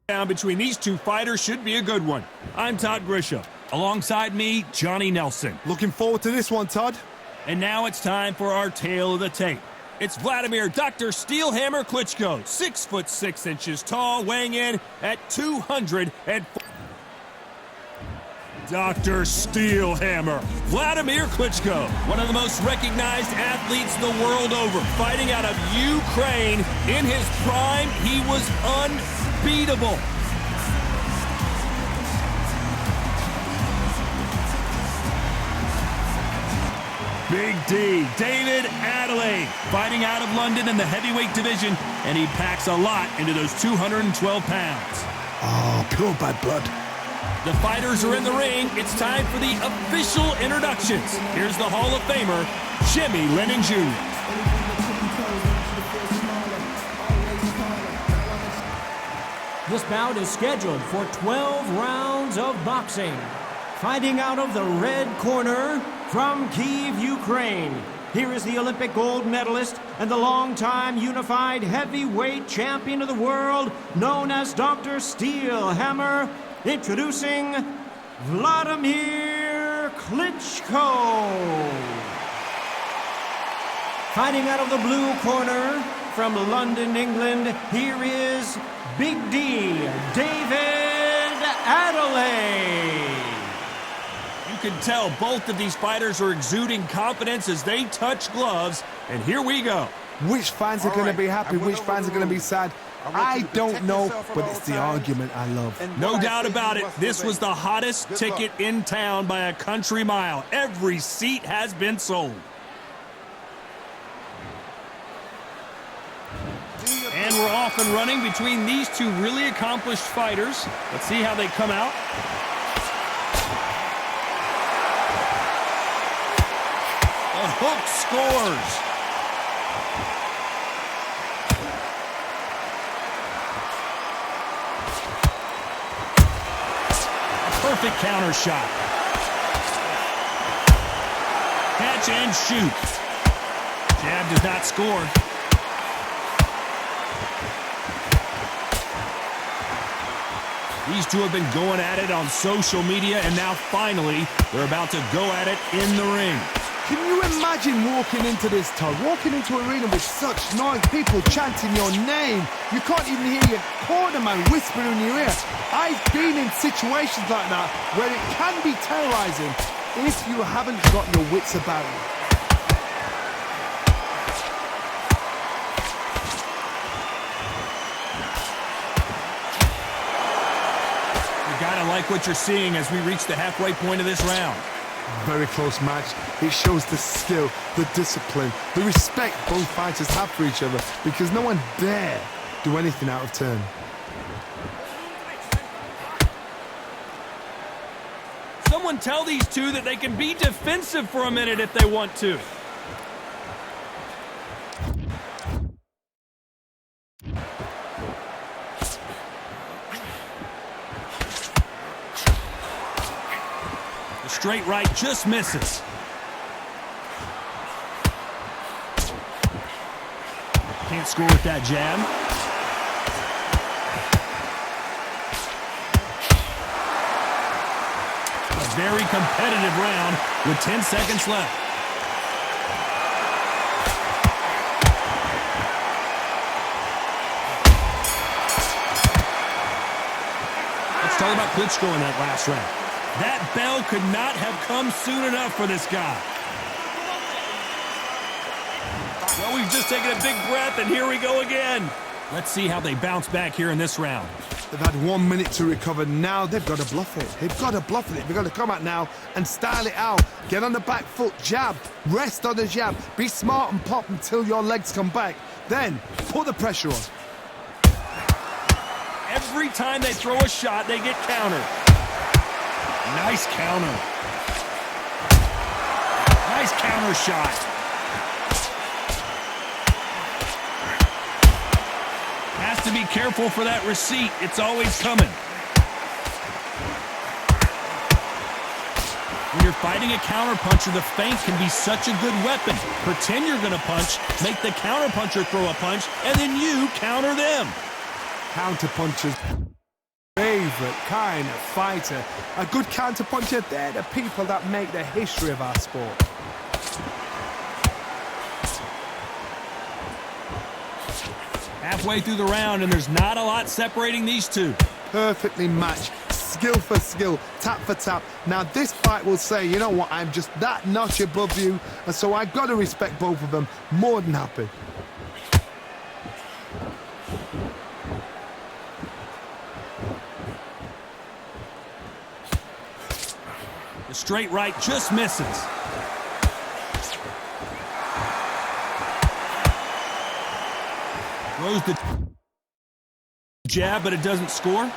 Down between these two fighters should be a good one. I'm Todd Grisham. Alongside me, Johnny Nelson. Looking forward to this one, Todd. And now it's time for our tale of the tape. It's Wladimir Dr. Steelhammer Klitschko, 6'6" tall, weighing in at 204. Dr. Steelhammer, Wladimir Klitschko, one of the most recognized athletes the world over, fighting out of Ukraine. In his prime, he was unbeatable. Big D, David Adeleye, fighting out of London in the heavyweight division, and he packs a lot into those 212 pounds. Oh, pure bad blood. The fighters are in the ring. It's time for the official introductions. Here's the Hall of Famer, Jimmy Lennon Jr. This bout is scheduled for 12 rounds of boxing. Fighting out of the red corner from Kyiv, Ukraine. Here is the Olympic gold medalist and the longtime unified heavyweight champion of the world, known as Dr. Steelhammer. Introducing Wladimir Klitschko. Fighting out of the blue corner from London, England, here is Big D, David Adeleye. You can tell both of these fighters are exuding confidence as they touch gloves, and here we go. Which fans are going to be happy, which fans are going to be sad? I don't know, but it's the argument I love. No doubt about it, this was the hottest ticket in town by a country mile. Every seat has been sold. And we're off and running between these two really accomplished fighters. Let's see how they come out. The hook scores. Perfect counter shot. Catch and shoot. Jab does not score. These two have been going at it on social media, and now finally they're about to go at it in the ring. Can you imagine walking into this, Todd? Walking into an arena with such noise, people chanting your name. You can't even hear your corner man whispering in your ear. I've been in situations like that where it can be terrorizing if you haven't got your wits about you. You gotta like what you're seeing as we reach the halfway point of this round. Very close match. It shows the skill, the discipline, the respect both fighters have for each other, because no one dare do anything out of turn. Someone tell these two that they can be defensive for a minute if they want to. The straight right just misses. Can't score with that jab. Very competitive round with 10 seconds left. Let's talk about Klitschko in that last round. That bell could not have come soon enough for this guy. Well, we've just taken a big breath, and here we go again. Let's see how they bounce back here in this round. They've had 1 minute to recover. Now they've got to bluff it. They've got to bluff it. They've got to come out now and style it out. Get on the back foot, jab, rest on the jab. Be smart and pop until your legs come back. Then put the pressure on. Every time they throw a shot, they get countered. Nice counter. Nice counter shot. Has to be careful for that receipt. It's always coming. When you're fighting a counterpuncher, the feint can be such a good weapon. Pretend you're going to punch, make the counterpuncher throw a punch, and then you counter them. Counterpunchers favourite kind of fighter. A good counterpuncher, they're the people that make the history of our sport. Halfway through the round, and there's not a lot separating these two. Perfectly matched, skill for skill, tap for tap. Now this fight will say, you know what, I'm just that notch above you, and so I've got to respect both of them. More than happy. The straight right just misses. Throws the jab, but it doesn't score.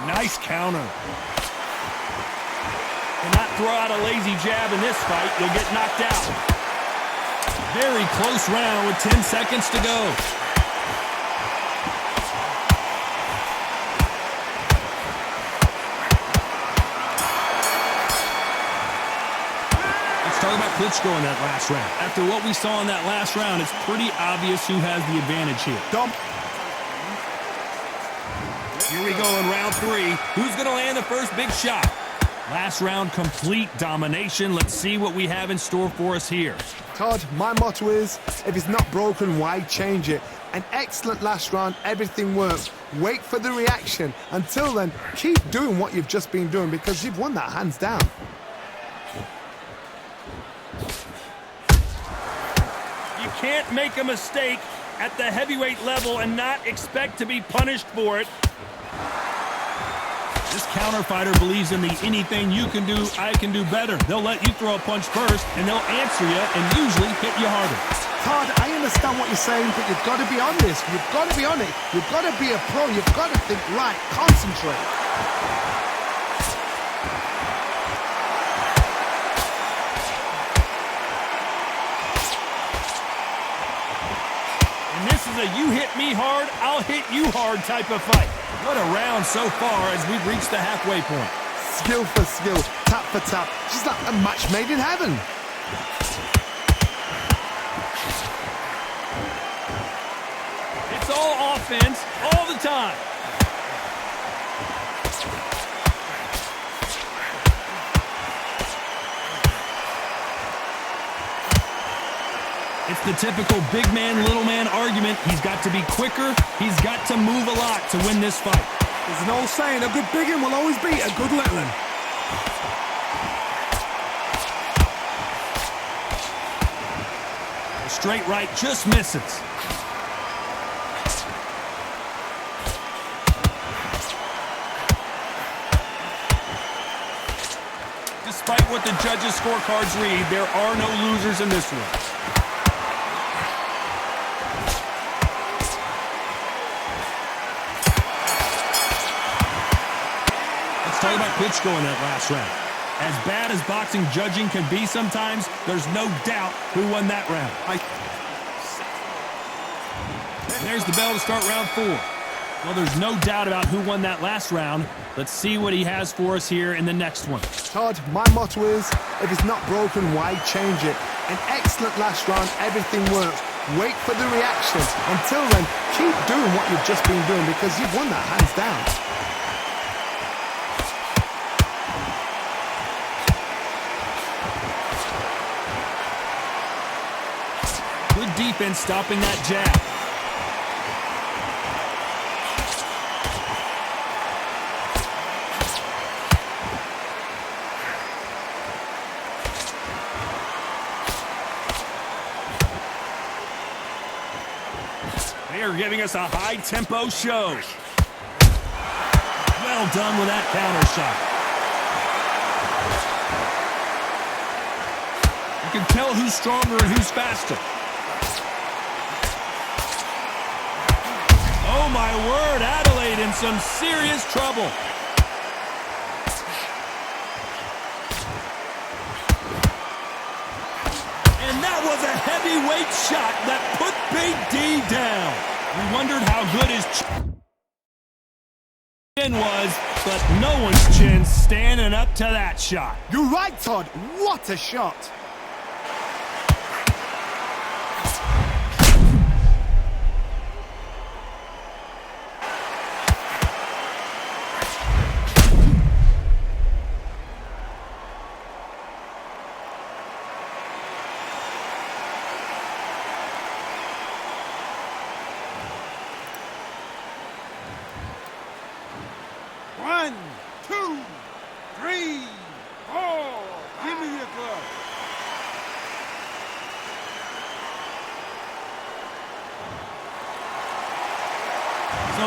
Nice counter. Cannot throw out a lazy jab in this fight. You'll get knocked out. Very close round with 10 seconds to go. Talk about Klitschko in that last round. After what we saw in that last round, it's pretty obvious who has the advantage here. Here we go in round 3. Who's going to land the first big shot? Last round, complete domination. Let's see what we have in store for us here. Todd, my motto is, if it's not broken, why change it? An excellent last round, everything works. Wait for the reaction. Until then, keep doing what you've just been doing because you've won that hands down. Can't make a mistake at the heavyweight level and not expect to be punished for it. This counter fighter believes in the anything you can do, I can do better. They'll let you throw a punch first, and they'll answer you and usually hit you harder. Todd, I understand what you're saying, but you've got to be on this. You've got to be on it. You've got to be a pro. You've got to think right. Concentrate. This is a you hit me hard, I'll hit you hard type of fight. What a round so far as we've reached the halfway point. Skill for skill, tap for tap, just like a match made in heaven. It's all offense, all the time. It's the typical big man, little man argument. He's got to be quicker. He's got to move a lot to win this fight. There's an old saying, a good big one will always beat a good little one. The straight right just misses. Despite what the judges' scorecards read, there are no losers in this one. Talk about Klitschko in that last round. As bad as boxing judging can be sometimes, there's no doubt who won that round. There's the bell to start round 4. Well, there's no doubt about who won that last round. Let's see what he has for us here in the next one. Todd, my motto is, if it's not broken, why change it? An excellent last round, everything works. Wait for the reaction. Until then, keep doing what you've just been doing because you've won that hands down. Good defense stopping that jab. They are giving us a high-tempo show. Well done with that counter shot. You can tell who's stronger and who's faster. Oh my word, Adeleye in some serious trouble. And that was a heavyweight shot that put Big D down. We wondered how good his chin was, but no one's chin standing up to that shot. You're right, Todd. What a shot.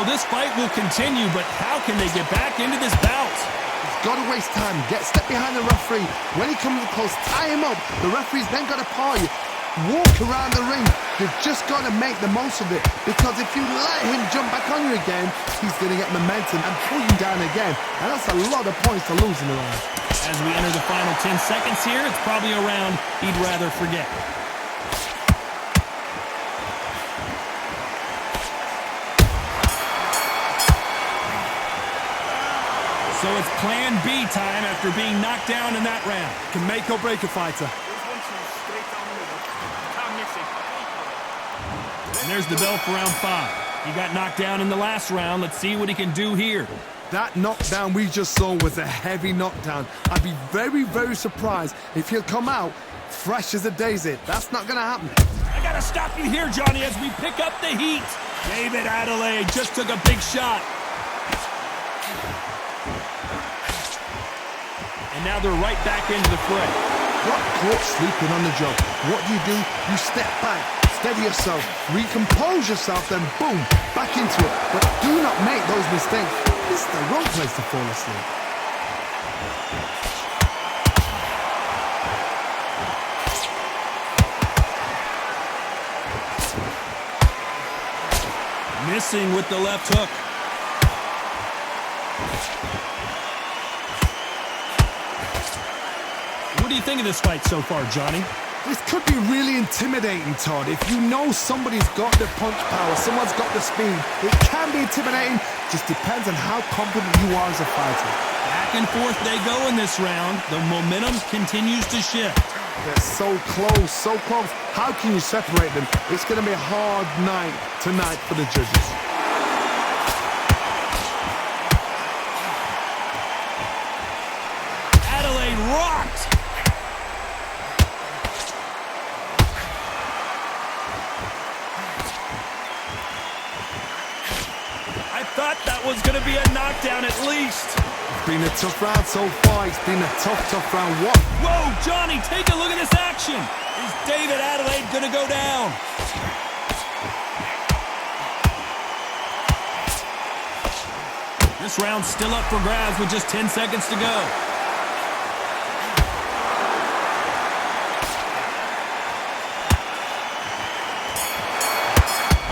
this fight will continue, but how can they get back into this bout? Got to waste time. Step behind the referee. When he comes close, tie him up. The referee's then got to paw you. Walk around the ring. You've just got to make the most of it, because if you let him jump back on you again, he's going to get momentum and pull you down again, and that's a lot of points to lose in the round. As we enter the final 10 seconds here, it's probably a round he'd rather forget. So it's plan B time after being knocked down in that round. Can make or break a fighter. And there's the bell for round 5. He got knocked down in the last round. Let's see what he can do here. That knockdown we just saw was a heavy knockdown. I'd be very, very surprised if he'll come out fresh as a daisy. That's not going to happen. I got to stop you here, Johnny, as we pick up the heat. David Adeleye just took a big shot. And now they're right back into the fray. Got caught sleeping on the job. What do? You step back, steady yourself, recompose yourself, then boom, back into it. But do not make those mistakes. This is the wrong place to fall asleep. Missing with the left hook. What do you think of this fight so far, Johnny? This could be really intimidating, Todd. If you know somebody's got the punch power, someone's got the speed, it can be intimidating. Just depends on how confident you are as a fighter. Back and forth they go in this round. The momentum continues to shift. They're so close, so close. How can you separate them? It's going to be a hard night tonight for the judges. Adeleye rocked. I thought that was going to be a knockdown at least. It's been a tough round so far. It's been a tough round. What? Whoa, Johnny, take a look at this action. Is David Adeleye going to go down? This round's still up for grabs with just 10 seconds to go.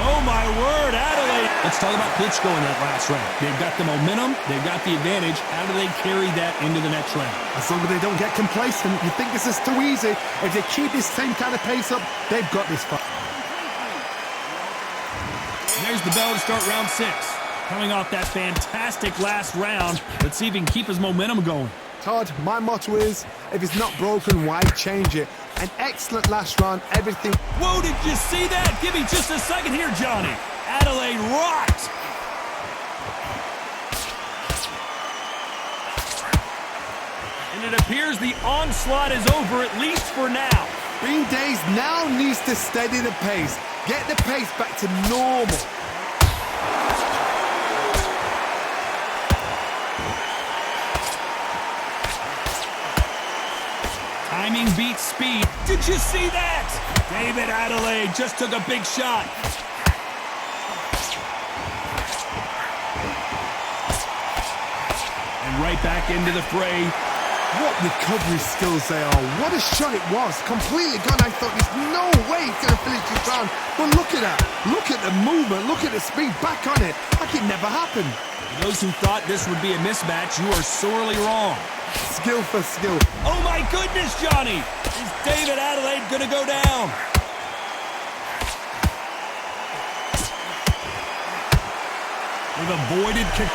Oh, my word, Adeleye. Let's talk about Klitschko in that last round. They've got the momentum. They've got the advantage. How do they carry that into the next round? As long as they don't get complacent, you think this is too easy. If they keep this same kind of pace up, they've got this fight. There's the bell to start round 6. Coming off that fantastic last round, let's see if he can keep his momentum going. Todd, my motto is, if it's not broken, why change it? An excellent last round, everything. Whoa, did you see that? Give me just a second here, Johnny. Adeleye rocked. And it appears the onslaught is over, at least for now. Bean Days now needs to steady the pace. Get the pace back to normal. Timing beats speed. Did you see that? David Adeleye just took a big shot. And right back into the fray. What recovery skills they are. What a shot it was. Completely gone. I thought there's no way he's going to finish this round. But look at that. Look at the movement. Look at the speed. Back on it. Like it never happened. For those who thought this would be a mismatch, you are sorely wrong. Skill for skill. Oh my goodness, Johnny! Is David Adeleye gonna go down? They've avoided kick.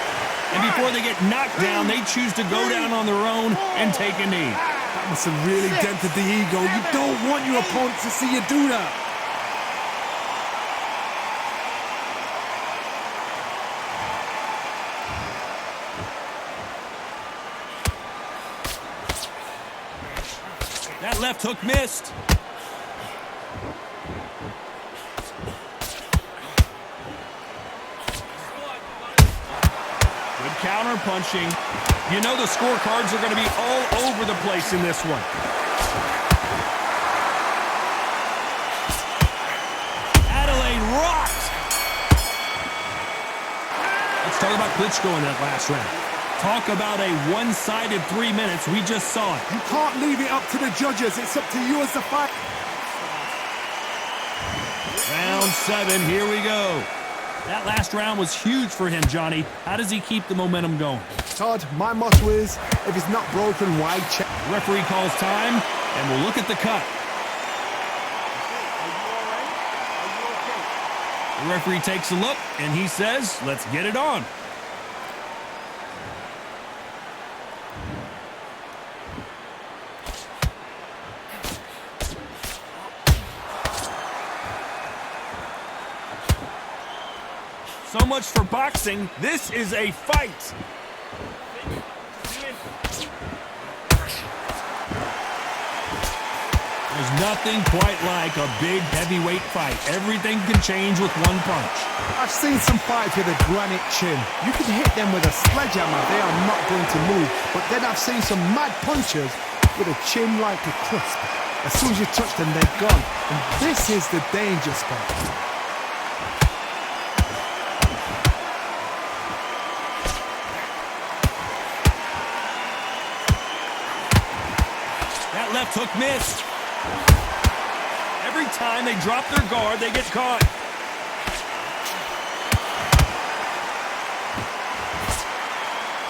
And before they get knocked down, they choose to go down on their own and take a knee. That must have really dented the ego. You don't want your opponent to see you do that. That left hook missed. Good counter punching. You know the scorecards are going to be all over the place in this one. Adeleye rocked. Let's talk about Klitschko in that last round. Talk about a one-sided 3 minutes. We just saw it. You can't leave it up to the judges. It's up to you as the fight. Round 7, here we go. That last round was huge for him, Johnny. How does he keep the momentum going? Todd, my motto is, if it's not broken, why check? The referee calls time, and we'll look at the cut. The referee takes a look, and he says, let's get it on. So much for boxing. This is a fight. There's nothing quite like a big heavyweight fight. Everything can change with one punch. I've seen some fights with a granite chin. You can hit them with a sledgehammer. They are not going to move. But then I've seen some mad punchers with a chin like a crisp. As soon as you touch them, they're gone. And this is the danger spot. That left hook missed. Every time they drop their guard, they get caught.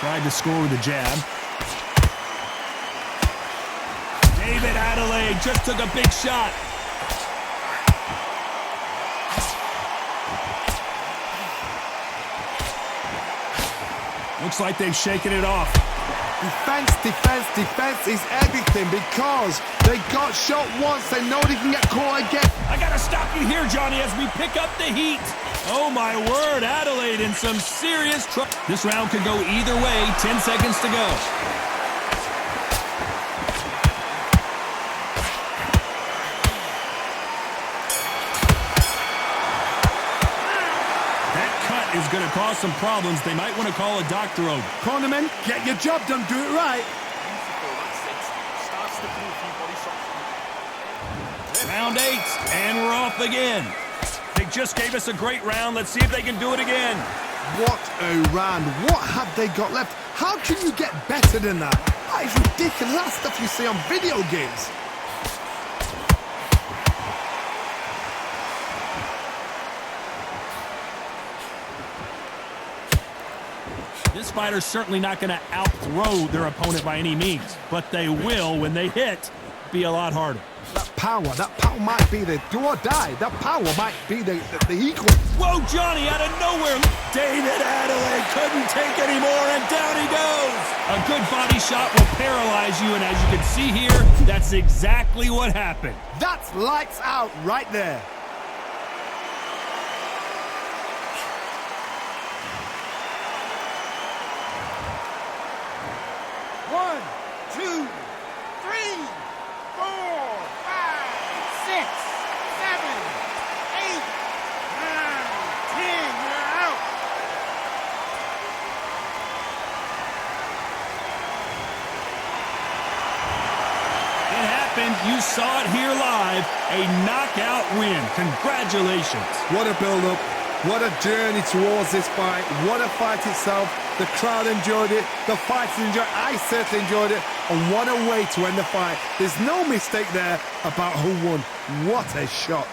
Tried to score with a jab. Adeleye just took a big shot. Looks like they've shaken it off. Defense, defense, defense is everything because they got shot once. They know they can get caught again. I gotta stop you here, Johnny, as we pick up the heat. Oh my word, Adeleye in some serious trouble. This round could go either way. 10 seconds to go. Is going to cause some problems. They might want to call a doctor over. Cornerman, get your job done. Do it right. Round 8, and we're off again. They just gave us a great round. Let's see if they can do it again. What a round. What have they got left? How can you get better than that? That is ridiculous. That's stuff you see on video games. This fighter's certainly not going to out-throw their opponent by any means, but they will, when they hit, be a lot harder. That power might be the do or die. That power might be the equal. Whoa, Johnny, out of nowhere. Adeleye couldn't take any more, and down he goes. A good body shot will paralyze you, and as you can see here, that's exactly what happened. That's lights out right there. One, two, three, 4, 5, 6, 7, 8, 9, 10. You're out. It happened. You saw it here live. A knockout win. Congratulations. What a build-up. What a journey towards this fight. What a fight itself. The crowd enjoyed it. The fighters enjoyed it. I certainly enjoyed it. And what a way to end the fight. There's no mistake there about who won. What a shot.